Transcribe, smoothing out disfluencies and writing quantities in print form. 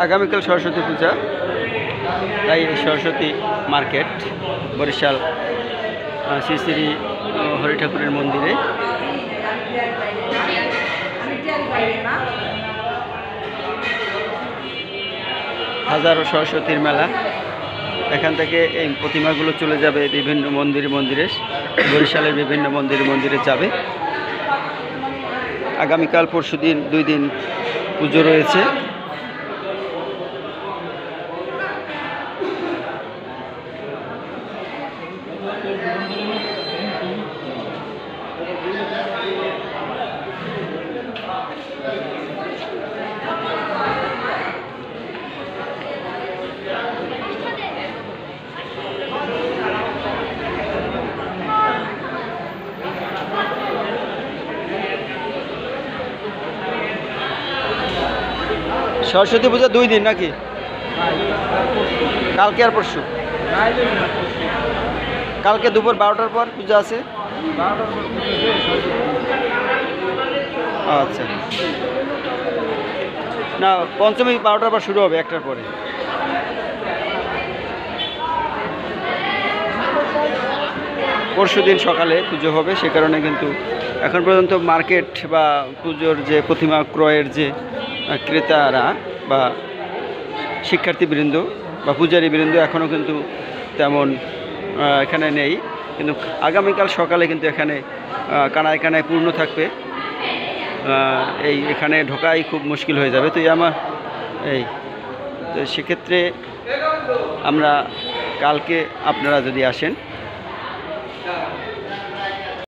আগামীকাল সরস্বতী পূজা, তাই সরস্বতী মার্কেট বরিশাল শ্রী শ্রী হরি ঠাকুরের মন্দিরে হাজারো সরস্বতীর মেলা। এখান থেকে এই প্রতিমাগুলো চলে যাবে বিভিন্ন মন্দিরে, বরিশালের বিভিন্ন মন্দিরে যাবে। আগামীকাল পরশুদিন 2 দিন পুজো রয়েছে। সরস্বতী পূজা 2 দিন নাকি? কালকে আর পরশু? কালকে দুপুর 12টার পর পূজা আছে। আচ্ছা, না পঞ্চমী 12টার পর শুরু হবে, 1টার পরে। পরশু দিন সকালে পুজো হবে, সে কারণে কিন্তু এখন পর্যন্ত মার্কেট বা পুজোর যে প্রতিমা ক্রয়ের যে ক্রেতারা বা শিক্ষার্থীবৃন্দ বা পূজারীবৃন্দ এখনও কিন্তু তেমন এখানে নেই, কিন্তু আগামীকাল সকালে কিন্তু এখানে কানায় কানায় পূর্ণ থাকবে। এখানে ঢোকাই খুব মুশকিল হয়ে যাবে। তো তো সেক্ষেত্রে আমরা কালকে আপনারা যদি আসেন